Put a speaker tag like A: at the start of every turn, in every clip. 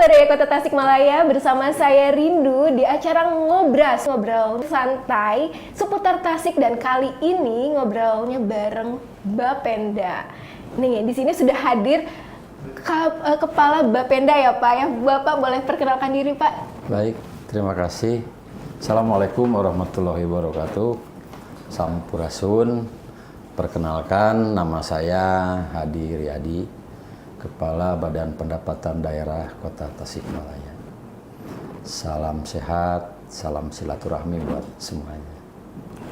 A: Baraya Kota Tasikmalaya, bersama saya Rindu di acara ngobrol santai seputar Tasik, dan kali ini ngobrolnya bareng Bapenda. Nih, di sini sudah hadir Kepala Bapenda ya Pak ya. Bapak boleh perkenalkan diri Pak?
B: Baik, terima kasih. Assalamualaikum warahmatullahi wabarakatuh. Sampurasun. Perkenalkan, nama saya Hadi Riyadi, Kepala Badan Pendapatan Daerah Kota Tasikmalaya. Salam sehat, salam silaturahmi buat semuanya.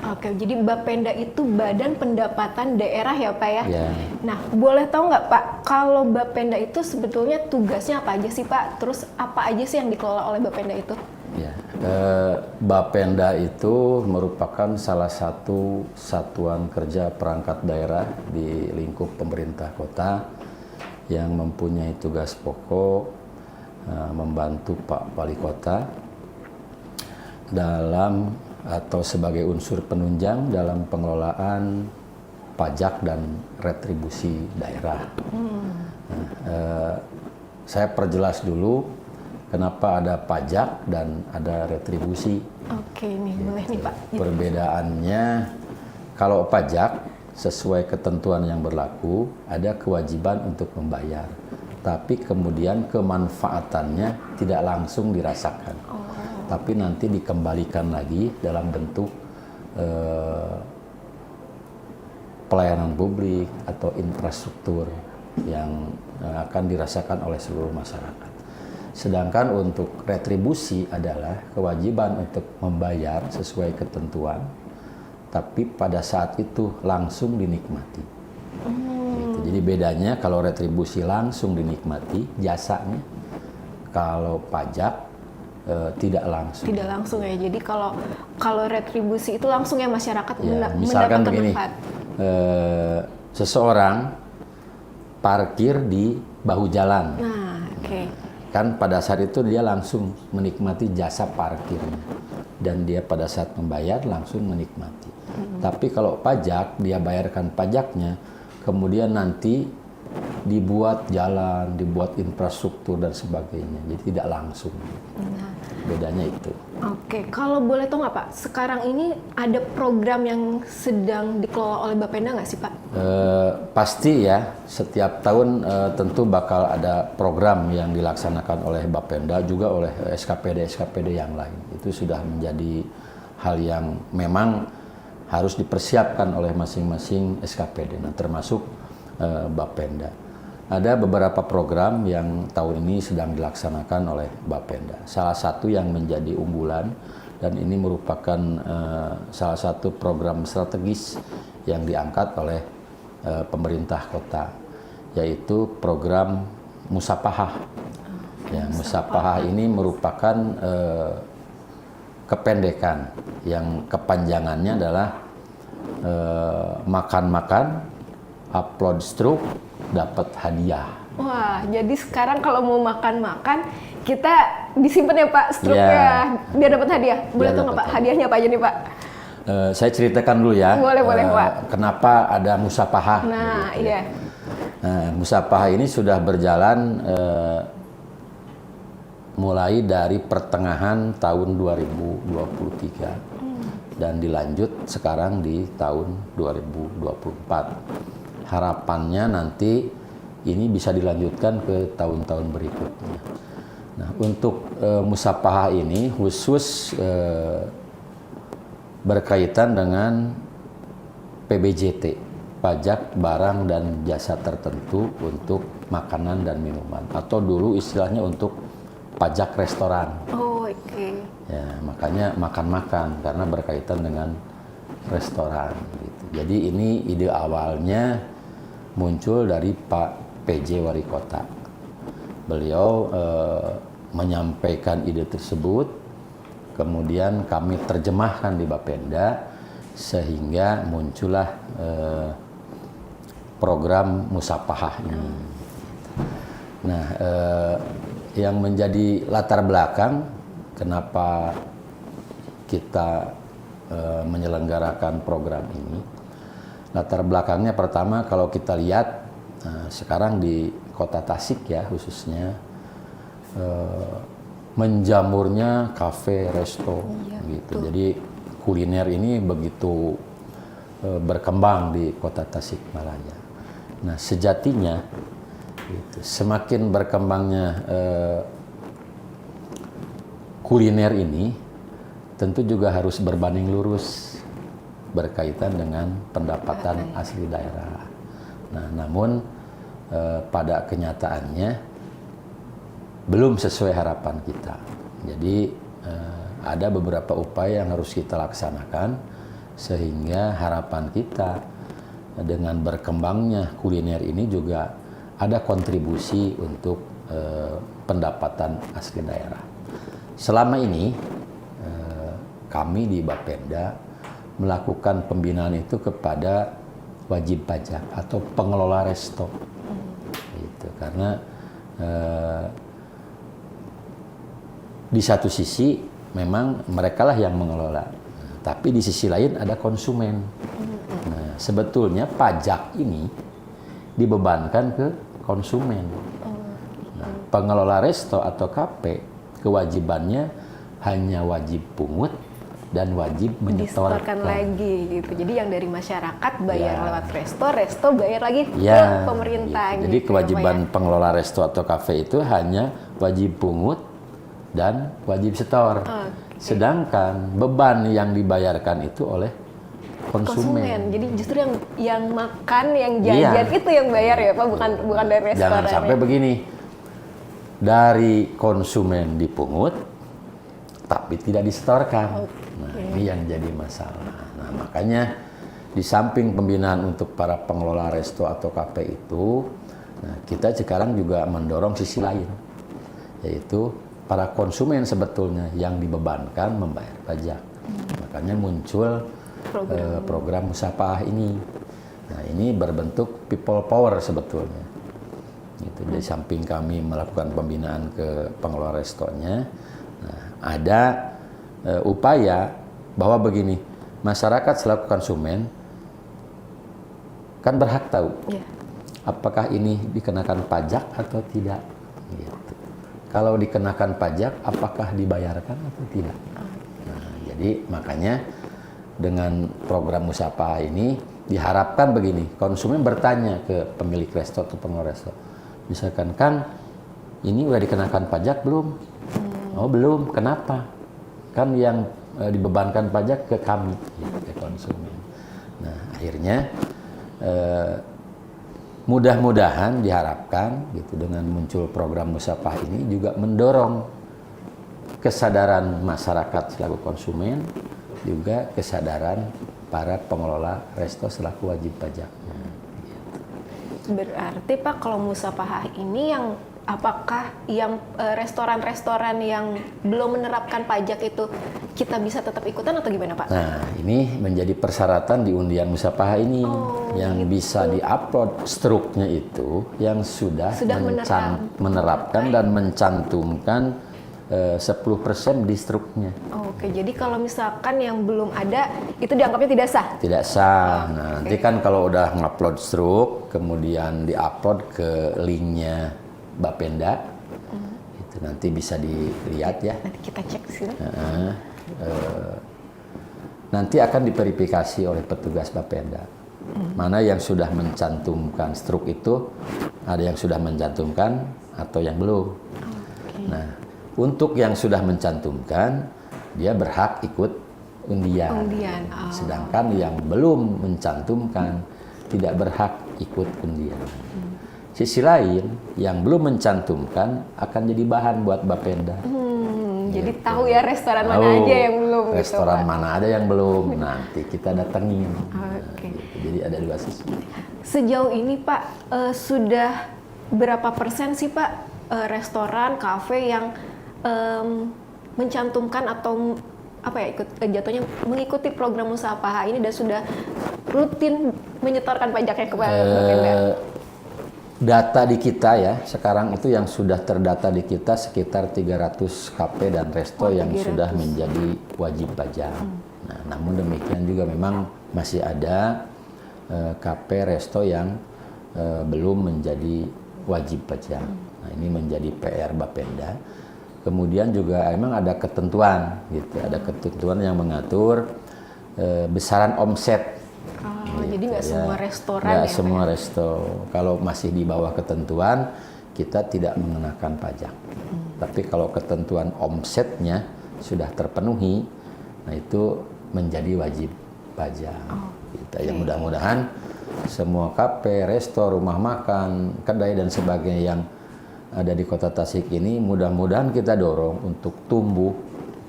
A: Oke, jadi Bapenda itu Badan Pendapatan Daerah ya Pak ya?
B: Ya.
A: Nah, boleh tahu nggak Pak, kalau Bapenda itu sebetulnya tugasnya apa aja sih Pak? Terus apa aja sih yang dikelola oleh Bapenda itu?
B: Ya, Bapenda itu merupakan salah satu satuan kerja perangkat daerah di lingkup pemerintah kota yang mempunyai tugas pokok membantu Pak Wali Kota dalam atau sebagai unsur penunjang dalam pengelolaan pajak dan retribusi daerah. Saya perjelas dulu kenapa ada pajak dan ada retribusi.
A: Oke, nih boleh nih Pak.
B: Perbedaannya, kalau pajak sesuai ketentuan yang berlaku, ada kewajiban untuk membayar. Tapi kemudian kemanfaatannya tidak langsung dirasakan. Tapi nanti dikembalikan lagi dalam bentuk pelayanan publik atau infrastruktur yang akan dirasakan oleh seluruh masyarakat. Sedangkan untuk retribusi adalah kewajiban untuk membayar sesuai ketentuan, tapi pada saat itu langsung dinikmati. Gitu. Jadi bedanya kalau retribusi langsung dinikmati jasanya, kalau pajak tidak langsung.
A: Tidak langsung ya. Jadi kalau retribusi itu langsung ya masyarakat
B: misalkan
A: mendapatkan
B: begini,
A: manfaat.
B: Seseorang parkir di bahu jalan.
A: Nah, oke.
B: Kan pada saat itu dia langsung menikmati jasa parkirnya, dan dia pada saat membayar langsung menikmati. Tapi kalau pajak, dia bayarkan pajaknya, kemudian nanti dibuat jalan, dibuat infrastruktur dan sebagainya, jadi tidak langsung. Bedanya itu.
A: Oke, kalau boleh tahu nggak Pak, sekarang ini ada program yang sedang dikelola oleh Bapenda nggak sih Pak?
B: Pasti ya, setiap tahun tentu bakal ada program yang dilaksanakan oleh Bapenda, juga oleh SKPD yang lain. Itu sudah menjadi hal yang memang harus dipersiapkan oleh masing-masing SKPD, nah, termasuk Bapenda. Ada beberapa program yang tahun ini sedang dilaksanakan oleh Bapenda. Salah satu yang menjadi unggulan, dan ini merupakan salah satu program strategis yang diangkat oleh pemerintah kota, yaitu program Musapahah. Ya, Musapahah ini merupakan kependekan yang kepanjangannya adalah makan-makan, upload stroke, dapat hadiah.
A: Wah, jadi sekarang kalau mau makan-makan, kita disimpan ya Pak struknya, biar dapat hadiah. Boleh tahu nggak Pak, hadiahnya apa aja nih Pak?
B: Saya ceritakan dulu ya.
A: Boleh Pak.
B: Kenapa ada Musapahah?
A: Nah,
B: gitu.
A: iya.
B: Nah, Musapahah ini sudah berjalan mulai dari pertengahan tahun 2023 dan dilanjut sekarang di tahun 2024. Harapannya nanti ini bisa dilanjutkan ke tahun-tahun berikutnya. Nah, untuk Musapahah ini khusus berkaitan dengan PBJT, pajak barang dan jasa tertentu untuk makanan dan minuman, atau dulu istilahnya untuk pajak restoran.
A: Oh, oke.
B: Ya, makanya makan-makan karena berkaitan dengan restoran. Gitu. Jadi ini ide awalnya muncul dari Pak PJ Wali Kota. Beliau menyampaikan ide tersebut, kemudian kami terjemahkan di Bapenda, sehingga muncullah program Musapahah ini. Nah, yang menjadi latar belakang kenapa kita menyelenggarakan program ini, latar belakangnya pertama, kalau kita lihat sekarang di Kota Tasik ya khususnya, menjamurnya kafe, resto,
A: Iya,
B: gitu.
A: betul.
B: Jadi kuliner ini begitu berkembang di kota Tasikmalaya. Nah, sejatinya gitu, semakin berkembangnya kuliner ini, tentu juga harus berbanding lurus berkaitan dengan pendapatan asli daerah. Nah, namun pada kenyataannya belum sesuai harapan kita. Jadi ada beberapa upaya yang harus kita laksanakan sehingga harapan kita dengan berkembangnya kuliner ini juga ada kontribusi untuk pendapatan asli daerah. Selama ini kami di Bapenda melakukan pembinaan itu kepada wajib pajak atau pengelola resto. Gitu. Karena di satu sisi memang merekalah yang mengelola, tapi di sisi lain ada konsumen. Nah, sebetulnya pajak ini dibebankan ke konsumen. Nah, pengelola resto atau kafe kewajibannya hanya wajib pungut dan wajib menyetorkan
A: Disetorkan lagi gitu. Jadi yang dari masyarakat bayar
B: Ya.
A: lewat resto bayar lagi ke
B: Ya,
A: pemerintah.
B: gitu.
A: Gitu.
B: Jadi
A: ya,
B: kewajiban
A: Pak,
B: pengelola resto atau kafe itu hanya wajib pungut dan wajib setor. Sedangkan beban yang dibayarkan itu oleh
A: ya?
B: konsumen.
A: Jadi justru yang makan, yang
B: Iya.
A: jajan itu yang bayar ya Pak, bukan dari restoran.
B: Jangan sampai begini, dari konsumen dipungut, tapi tidak disetorkan. Nah, ini yang jadi masalah. Nah, makanya di samping pembinaan untuk para pengelola resto atau kafe itu, nah, kita sekarang juga mendorong sisi lain, yaitu para konsumen sebetulnya yang dibebankan membayar pajak. Makanya muncul program Musyafaah ini. Nah, ini berbentuk people power sebetulnya. Gitu. Di samping kami melakukan pembinaan ke pengelola restonya, nah, ada upaya bahwa begini, masyarakat selaku konsumen kan berhak tahu
A: Iya.
B: apakah ini dikenakan pajak atau tidak. Gitu. Kalau dikenakan pajak, apakah dibayarkan atau tidak? Nah, jadi makanya dengan program Musyafaah ini diharapkan begini, konsumen bertanya ke pemilik resto atau pengelola resto, misalkan, Kang, ini udah dikenakan pajak belum? Oh belum, kenapa? Kan yang dibebankan pajak ke kami, ya, ke konsumen. Nah akhirnya mudah-mudahan diharapkan gitu dengan muncul program Musyafaah ini juga mendorong kesadaran masyarakat selaku konsumen, juga kesadaran para pengelola resto selaku wajib pajak.
A: Berarti Pak, kalau Musyafaah ini yang apakah yang restoran-restoran yang belum menerapkan pajak itu kita bisa tetap ikutan atau gimana Pak?
B: Nah, ini menjadi persyaratan di undian Musyafaah ini yang bisa diupload struknya itu yang sudah menerapkan dan mencantumkan 10% di struknya.
A: Oke, jadi kalau misalkan yang belum ada itu dianggapnya tidak sah?
B: Tidak sah. Nah, nanti kan kalau udah ngupload struk, kemudian diupload ke linknya Bapenda, itu nanti bisa dilihat ya.
A: Nanti kita cek sini.
B: Nanti akan diverifikasi oleh petugas Bapenda. Mana yang sudah mencantumkan struk itu, ada yang sudah mencantumkan atau yang belum. Nah, untuk yang sudah mencantumkan, dia berhak ikut undian. Sedangkan yang belum mencantumkan, tidak berhak ikut undian. Sisi lain, yang belum mencantumkan akan jadi bahan buat Bapenda.
A: Jadi tahu ya restoran mana aja yang belum.
B: Restoran
A: gitu,
B: mana ada yang belum, nanti kita datengin.
A: Oke.
B: Gitu. Jadi ada dua sisi.
A: Sejauh ini Pak, sudah berapa persen sih Pak restoran, kafe yang mencantumkan atau apa ya jatuhnya mengikuti program Musyafaah ini dan sudah rutin menyetorkan pajaknya kepada Bapenda?
B: Data di kita ya, sekarang itu yang sudah terdata di kita sekitar 300 kafe dan resto yang
A: 300.
B: sudah menjadi wajib pajak. Nah, namun demikian juga memang masih ada kafe resto yang belum menjadi wajib pajak. Nah, ini menjadi PR Bapenda. Kemudian juga emang ada ketentuan gitu, ada ketentuan yang mengatur besaran omset.
A: Oh, jadi nggak semua restoran
B: Nggak
A: ya?
B: semua resto. Kalau masih di bawah ketentuan, kita tidak mengenakan pajak. Tapi kalau ketentuan omsetnya sudah terpenuhi, nah itu menjadi wajib pajak. Ya mudah-mudahan semua kafe, resto, rumah makan, kedai dan sebagainya yang ada di Kota Tasik ini mudah-mudahan kita dorong untuk tumbuh,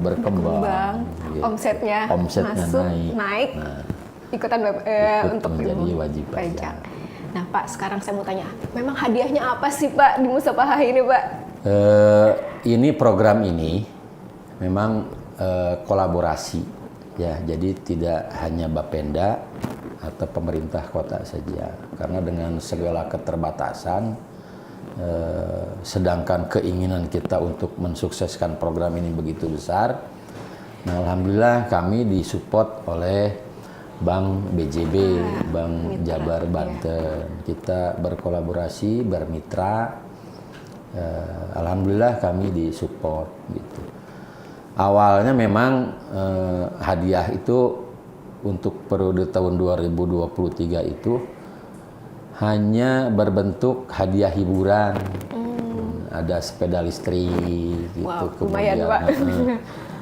B: berkembang, gitu.
A: Omsetnya masuk, naik.
B: Nah,
A: ikutan untuk
B: menjadi wajib pajak.
A: Nah Pak, sekarang saya mau tanya, memang hadiahnya apa sih Pak di Musafahah ini Pak?
B: Ini program ini memang kolaborasi ya, jadi tidak hanya Bapenda atau pemerintah kota saja, karena dengan segala keterbatasan, sedangkan keinginan kita untuk mensukseskan program ini begitu besar. Nah, alhamdulillah kami disupport oleh Bank BJB, Bank
A: Mitra,
B: Jabar Banten. Kita berkolaborasi, bermitra. Alhamdulillah kami disupport gitu. Awalnya memang hadiah itu untuk periode tahun 2023 itu hanya berbentuk hadiah hiburan. Ada sepeda listrik gitu,
A: Wow,
B: kemudian
A: lumayan, Pak.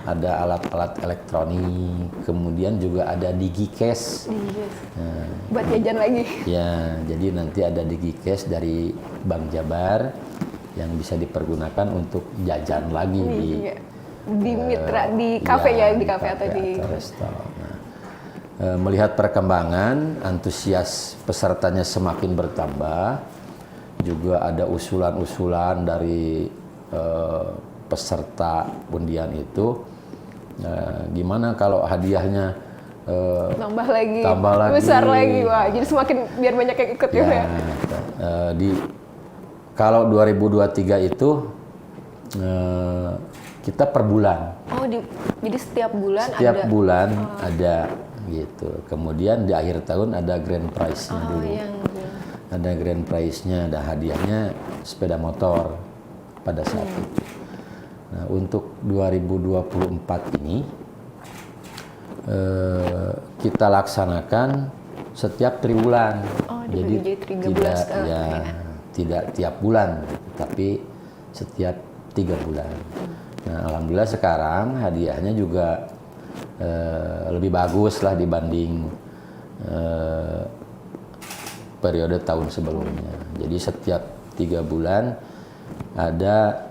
B: ada alat-alat elektronik, kemudian juga ada DigiCash.
A: Buat jajan lagi.
B: Ya, jadi nanti ada DigiCash dari Bank Jabar yang bisa dipergunakan untuk jajan lagi
A: di mitra, di kafe di kafe atau di
B: resto. Nah, melihat perkembangan, antusias pesertanya semakin bertambah, juga ada usulan-usulan dari peserta undian itu, gimana kalau hadiahnya
A: tambah lagi,
B: lagi,
A: besar lagi, wah, jadi semakin biar banyak yang ikut ya.
B: Kalau 2023 itu kita per bulan.
A: Oh, jadi setiap bulan
B: ada gitu. Kemudian di akhir tahun ada grand prize-nya dulu. Ada grand prize-nya, ada hadiahnya sepeda motor pada saat itu. Nah, untuk 2024 ini kita laksanakan setiap triwulan.
A: Jadi
B: tidak tiap bulan, tapi setiap 3 bulan. Nah, alhamdulillah sekarang hadiahnya juga lebih bagus lah dibanding periode tahun sebelumnya. Jadi setiap 3 bulan ada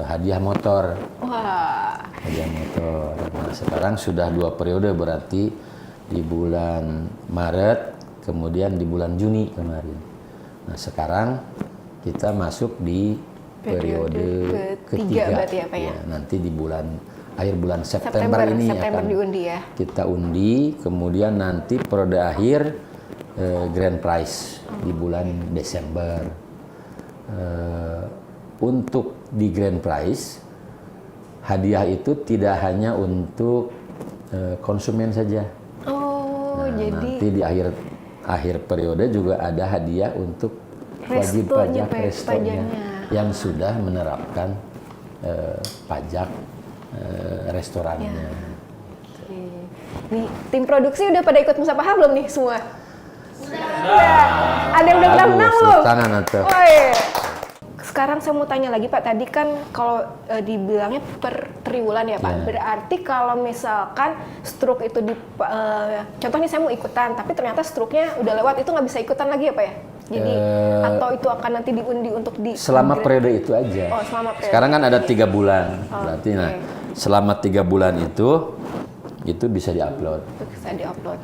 B: hadiah motor.
A: Wah.
B: Hadiah motor. Nah, sekarang sudah 2 periode, berarti di bulan Maret, kemudian di bulan Juni kemarin. Nah, sekarang kita masuk di periode ketiga
A: berarti ya, Pak ya?
B: Nanti di akhir bulan September ini akan
A: diundi ya.
B: Kita undi, kemudian nanti periode akhir grand prize di bulan Desember. Untuk di grand prize, hadiah itu tidak hanya untuk konsumen saja.
A: Oh, jadi
B: nanti di akhir periode juga ada hadiah untuk wajib pajak restonya yang sudah menerapkan pajak restorannya.
A: Ya. Oke. Nih, tim produksi udah pada ikut Musafahah belum nih semua? Sudah. Ada yang udah menang belum?
B: Tangan atau?
A: Sekarang saya mau tanya lagi Pak, tadi kan kalau dibilangnya per triwulan ya Pak, berarti kalau misalkan struk itu contohnya saya mau ikutan, tapi ternyata struknya udah lewat, itu nggak bisa ikutan lagi ya Pak ya? Jadi atau itu akan nanti diundi untuk
B: selama periode itu aja.
A: Oh, selama periode.
B: Sekarang kan ada 3 bulan, berarti nah selama 3 bulan itu bisa diupload.
A: Bisa diupload.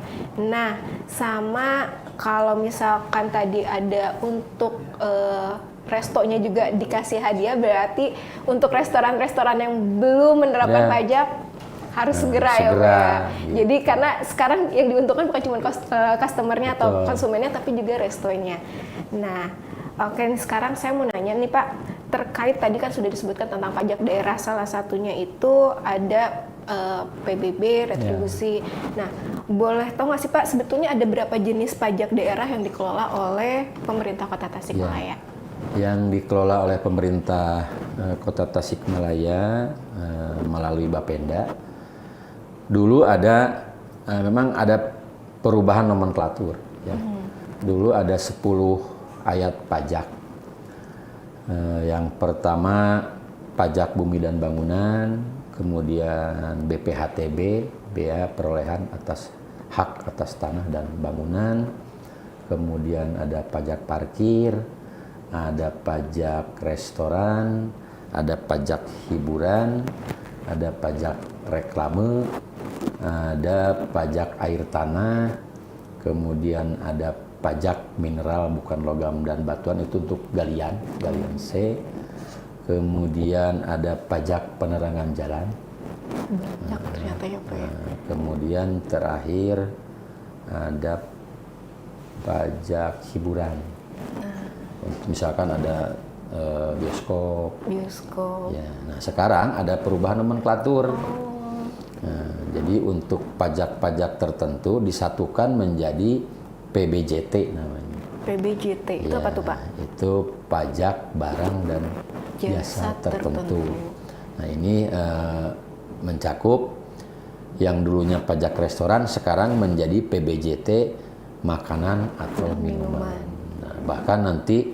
A: Nah, sama kalau misalkan tadi ada untuk restonya juga dikasih hadiah, berarti untuk restoran-restoran yang belum menerapkan pajak harus segera ya Pak ya. Gitu. Jadi karena sekarang yang diuntungkan bukan cuma customernya atau konsumennya, tapi juga restonya. Nah, oke, sekarang saya mau nanya nih Pak, terkait tadi kan sudah disebutkan tentang pajak daerah, salah satunya itu ada PBB, retribusi. Nah, boleh tahu nggak sih Pak, sebetulnya ada berapa jenis pajak daerah yang dikelola oleh pemerintah Kota Tasikmalaya?
B: yang dikelola oleh pemerintah Kota Tasikmalaya melalui Bapenda. Dulu memang ada perubahan nomenklatur. Ya. Dulu ada 10 ayat pajak. Yang pertama pajak bumi dan bangunan, kemudian BPHTB, bea perolehan atas hak atas tanah dan bangunan, kemudian ada pajak parkir, ada pajak restoran, ada pajak hiburan, ada pajak reklame, ada pajak air tanah, kemudian ada pajak mineral bukan logam dan batuan, itu untuk galian C, kemudian ada pajak penerangan jalan.
A: Banyak ternyata ya Pak ya.
B: Kemudian terakhir ada pajak hiburan. Misalkan ada bioskop. Ya, nah sekarang ada perubahan nomenklatur. Nah, jadi untuk pajak-pajak tertentu disatukan menjadi PBJT namanya.
A: PBJT itu
B: Ya,
A: apa tuh Pak?
B: Itu pajak barang dan jasa tertentu. Nah ini mencakup yang dulunya pajak restoran sekarang menjadi PBJT makanan atau minuman. Nah, bahkan nanti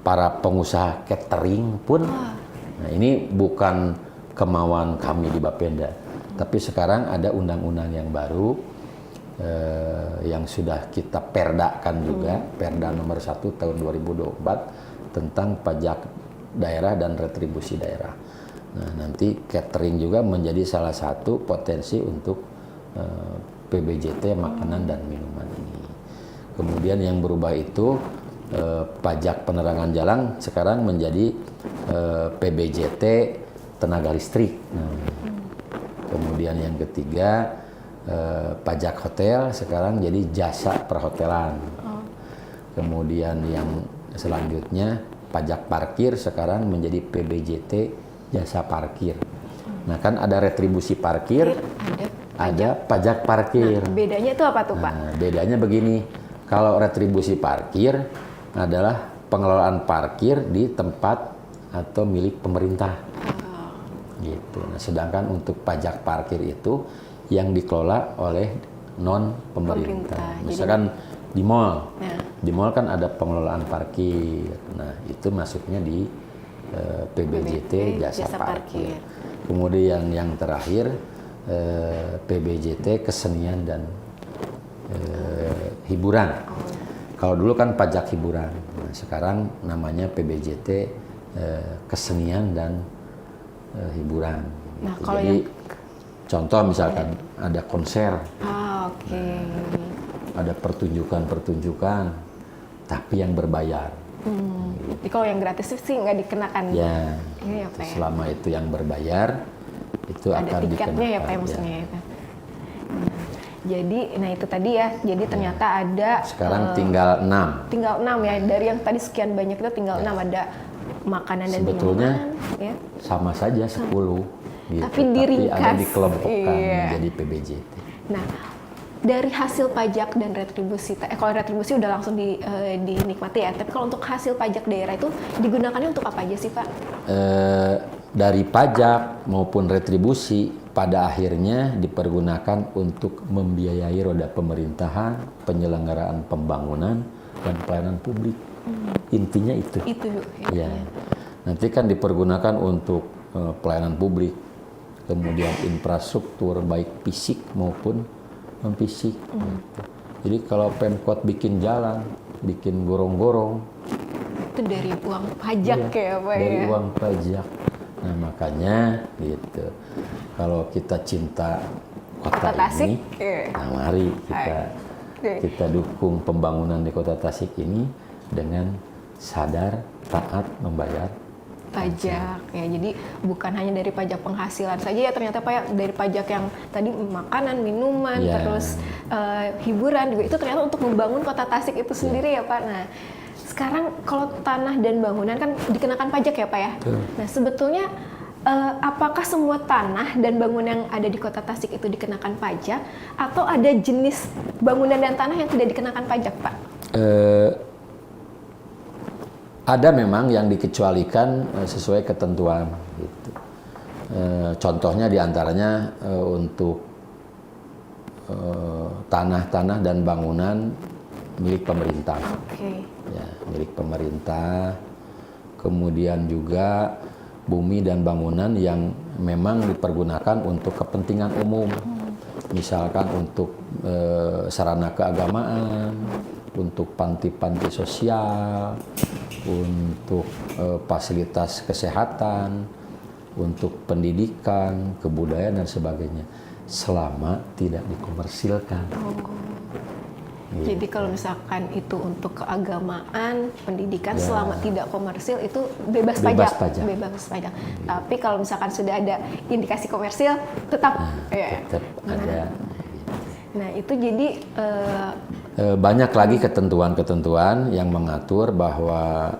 B: para pengusaha catering pun, nah ini bukan kemauan kami di Bapenda, tapi sekarang ada undang-undang yang baru yang sudah kita perdakan juga, Perda nomor 1 tahun 2024 tentang pajak daerah dan retribusi daerah. Nah, nanti catering juga menjadi salah satu potensi untuk PBJT makanan dan minuman ini. Kemudian yang berubah itu pajak penerangan jalan sekarang menjadi PBJT tenaga listrik. Nah, kemudian yang ketiga pajak hotel sekarang jadi jasa perhotelan. Kemudian yang selanjutnya pajak parkir sekarang menjadi PBJT jasa parkir. Nah kan ada retribusi parkir, ada pajak parkir.
A: Nah, bedanya itu apa tuh Pak?
B: Nah, bedanya begini, kalau retribusi parkir adalah pengelolaan parkir di tempat atau milik pemerintah. Gitu. Nah, sedangkan untuk pajak parkir itu yang dikelola oleh non pemerintah. Misalkan di mall, di mall kan ada pengelolaan parkir. Nah itu masuknya di PBJT jasa parkir. Kemudian yang terakhir PBJT kesenian dan hiburan. Kalau dulu kan pajak hiburan, nah, sekarang namanya PBJT kesenian dan hiburan.
A: Nah,
B: gitu.
A: kalau
B: Jadi contoh misalkan ada konser, ada pertunjukan-pertunjukan, tapi yang berbayar.
A: Jadi kalau yang gratis sih nggak dikenakan.
B: Ya,
A: Iya, Pak, ya.
B: selama itu yang berbayar itu
A: Ada
B: akan
A: tiketnya ya Pak ya, maksudnya ya. Jadi, nah itu tadi ya. Jadi ternyata ada.
B: Sekarang tinggal 6.
A: Tinggal 6 ya. Dari yang tadi sekian banyak itu tinggal 6 ada makanan dan
B: Sebetulnya
A: minuman. Ya.
B: sama saja 10. Gitu.
A: Tapi diringkas.
B: Ada dikelompokkan
A: Iya.
B: menjadi PBJT.
A: Nah, dari hasil pajak dan retribusi, kalau retribusi udah langsung dinikmati ya. Tapi kalau untuk hasil pajak daerah itu digunakannya untuk apa aja sih Pak?
B: Dari pajak maupun retribusi pada akhirnya dipergunakan untuk membiayai roda pemerintahan, penyelenggaraan pembangunan dan pelayanan publik. Intinya itu.
A: Itu
B: ya. Nanti kan dipergunakan untuk pelayanan publik, kemudian infrastruktur baik fisik maupun non fisik. Jadi kalau Pemkot bikin jalan, bikin gorong-gorong,
A: itu dari uang pajak ya Pak
B: dari
A: ya.
B: uang pajak. Nah makanya gitu, kalau kita cinta kota
A: Tasik,
B: ini, nah mari kita dukung pembangunan di Kota Tasik ini dengan sadar taat membayar
A: pajak ya. Jadi bukan hanya dari pajak penghasilan saja ya ternyata Pak ya, dari pajak yang tadi makanan, minuman, terus hiburan juga itu ternyata untuk membangun Kota Tasik itu sendiri ya Pak. Nah, sekarang kalau tanah dan bangunan kan dikenakan pajak ya Pak ya. Nah, sebetulnya apakah semua tanah dan bangunan yang ada di Kota Tasik itu dikenakan pajak atau ada jenis bangunan dan tanah yang tidak dikenakan pajak Pak?
B: Ada memang yang dikecualikan sesuai ketentuan gitu. Contohnya diantaranya untuk tanah-tanah dan bangunan milik pemerintah.
A: Oke.
B: Ya, milik pemerintah. Kemudian juga bumi dan bangunan yang memang dipergunakan untuk kepentingan umum. Misalkan untuk sarana keagamaan, untuk panti-panti sosial, untuk fasilitas kesehatan, untuk pendidikan, kebudayaan dan sebagainya, selama tidak dikomersilkan.
A: Jadi kalau misalkan itu untuk keagamaan, pendidikan,
B: Ya.
A: selama tidak komersil itu bebas
B: Bebas
A: pajak.
B: pajak.
A: Bebas pajak. Tapi kalau misalkan sudah ada indikasi komersil, tetap. Ya.
B: Tetap ada.
A: Nah itu jadi
B: Banyak lagi ketentuan-ketentuan yang mengatur bahwa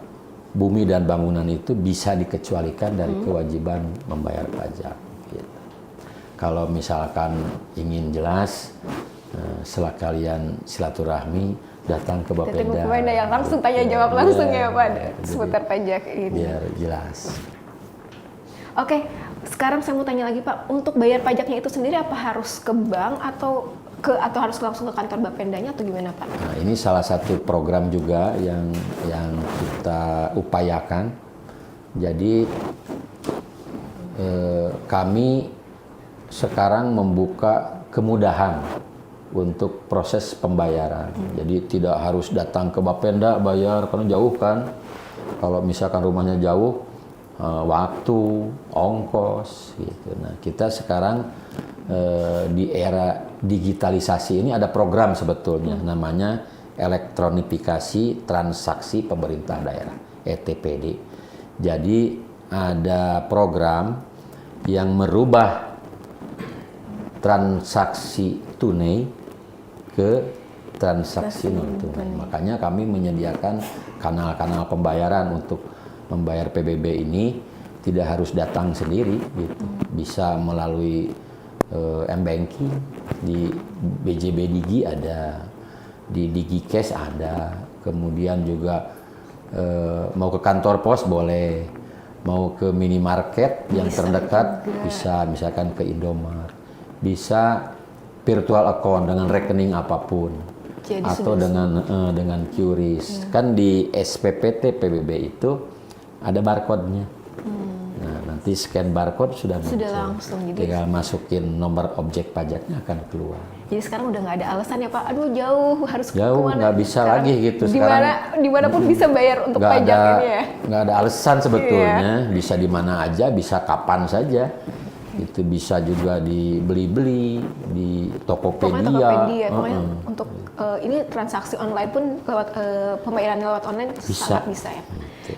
B: bumi dan bangunan itu bisa dikecualikan dari kewajiban membayar pajak. Gitu. Kalau misalkan ingin jelas, setelah kalian silaturahmi datang ke Bapenda.
A: yang langsung tanya jawab langsung ya Pak
B: Jadi,
A: seputar pajak ini.
B: biar jelas.
A: Oke, sekarang saya mau tanya lagi Pak, untuk bayar pajaknya itu sendiri apa harus ke bank atau harus langsung ke kantor Bapendanya atau gimana Pak?
B: Nah, ini salah satu program juga yang kita upayakan. Jadi kami sekarang membuka kemudahan untuk proses pembayaran. Jadi tidak harus datang ke Bapenda bayar karena jauh kan. Kalau misalkan rumahnya jauh, waktu, ongkos gitu. Nah, kita sekarang di era digitalisasi ini ada program sebetulnya namanya elektronifikasi transaksi pemerintah daerah (ETPD). Jadi ada program yang merubah transaksi tunai ke transaksi non tunai. Makanya kami menyediakan kanal-kanal pembayaran untuk membayar PBB ini tidak harus datang sendiri gitu. Bisa melalui M-Banking, di BJB Digi ada, di DigiCash ada, kemudian juga mau ke kantor pos boleh, mau ke minimarket yang terdekat bisa, misalkan ke Indomart, bisa virtual account dengan rekening apapun.
A: Jadi
B: atau dengan QRIS. Kan di SPPT PBB itu ada barcode-nya. Nah, nanti scan barcode sudah
A: langsung gitu.
B: Tinggal masukin nomor objek pajaknya akan keluar.
A: Jadi sekarang udah nggak ada alasan ya Pak, aduh jauh harus
B: Jauh,
A: kemana?
B: nggak bisa lagi gitu sekarang.
A: Dimanapun bisa bayar untuk
B: Nggak
A: pajak
B: ada,
A: ini ya.
B: nggak ada alasan sebetulnya. Bisa di mana aja, bisa kapan saja. Itu bisa juga dibeli-beli di Tokopedia.
A: Pokoknya untuk ini transaksi online pun lewat pembayaran lewat online sangat bisa ya.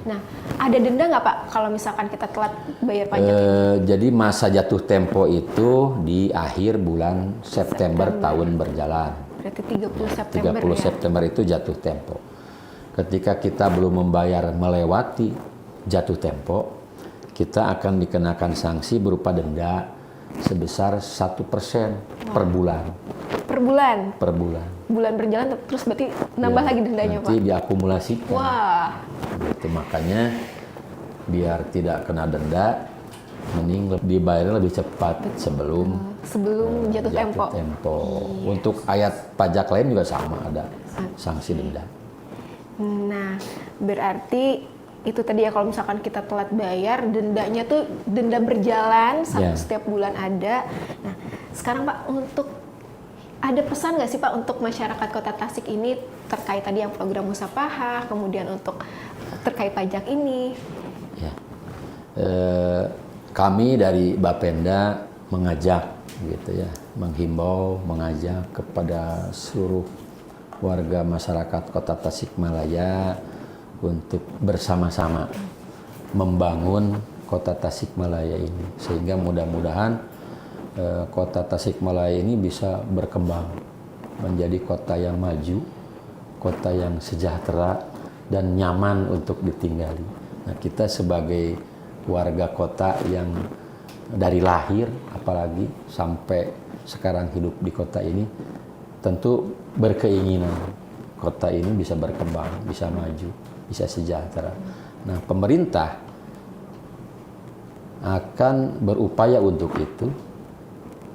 A: Nah, ada denda nggak Pak kalau misalkan kita telat bayar pajak ini?
B: Jadi masa jatuh tempo itu di akhir bulan September tahun berjalan.
A: Berarti 30 September
B: 30
A: ya?
B: September itu jatuh tempo. Ketika kita belum membayar melewati jatuh tempo, kita akan dikenakan sanksi berupa denda sebesar 1% per bulan.
A: Per bulan?
B: Per bulan.
A: Bulan berjalan terus berarti nambah lagi dendanya
B: Nanti
A: Pak?
B: diakumulasikan.
A: Wah.
B: Gitu, makanya biar tidak kena denda, mending dibayar lebih cepat sebelum
A: jatuh tempo.
B: Untuk ayat pajak lain juga sama, ada sanksi denda.
A: Nah, berarti itu tadi ya kalau misalkan kita telat bayar, dendanya tuh denda berjalan setiap bulan ada. Nah, sekarang Pak, untuk ada pesan nggak sih Pak untuk masyarakat Kota Tasik ini terkait tadi yang program musafahah, kemudian untuk terkait pajak ini?
B: Ya. Kami dari Bapenda mengajak gitu ya, menghimbau, mengajak kepada seluruh warga masyarakat Kota Tasikmalaya untuk bersama-sama membangun Kota Tasikmalaya ini, sehingga mudah-mudahan Kota Tasikmalaya ini bisa berkembang menjadi kota yang maju, kota yang sejahtera dan nyaman untuk ditinggali. Nah, kita sebagai warga kota yang dari lahir apalagi sampai sekarang hidup di kota ini tentu berkeinginan kota ini bisa berkembang, bisa maju. bisa sejahtera. Nah, pemerintah akan berupaya untuk itu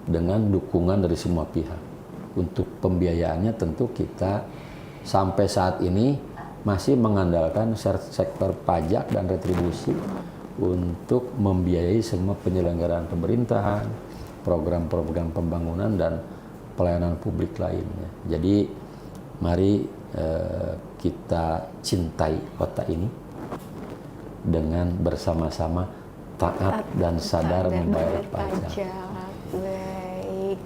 B: dengan dukungan dari semua pihak. Untuk pembiayaannya tentu kita sampai saat ini masih mengandalkan sektor pajak dan retribusi untuk membiayai semua penyelenggaraan pemerintahan, program-program pembangunan dan pelayanan publik lainnya. Jadi mari kita cintai kota ini dengan bersama-sama taat dan sadar membayar pajak.
A: Baik.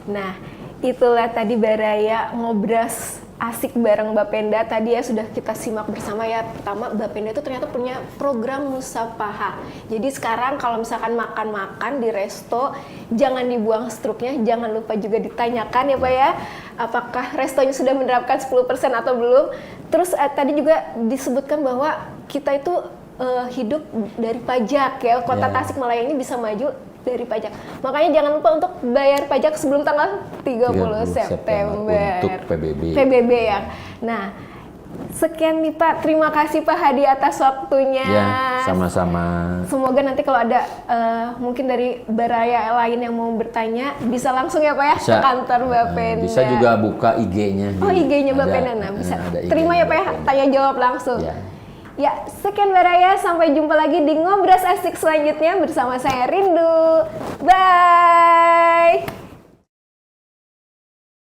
A: Nah, itulah tadi Baraya ngobras asik bareng Bapenda. Tadi ya sudah kita simak bersama ya. Pertama, Bapenda itu ternyata punya program Musapaha. Jadi sekarang kalau misalkan makan-makan di resto, jangan dibuang struknya, jangan lupa juga ditanyakan ya Pak ya, apakah restonya sudah menerapkan 10% atau belum. Terus tadi juga disebutkan bahwa kita itu hidup dari pajak ya. Kota Tasikmalaya ini bisa maju dari pajak. Makanya jangan lupa untuk bayar pajak sebelum tanggal 30 September.
B: Untuk PBB.
A: PBB ya. Nah, sekian nih Pak. Terima kasih Pak Hadi atas waktunya.
B: Ya, sama-sama.
A: Semoga nanti kalau ada mungkin dari Baraya lain yang mau bertanya, bisa langsung ya Pak ya
B: Bisa,
A: ke kantor Bapenda.
B: Bisa juga buka IG-nya.
A: Oh, IG-nya Bapenda. Nah, bisa terima ya Pak ya, tanya jawab langsung. Ya, sekian Baraya, sampai jumpa lagi di Ngobras Asik selanjutnya bersama saya Rindu. Bye!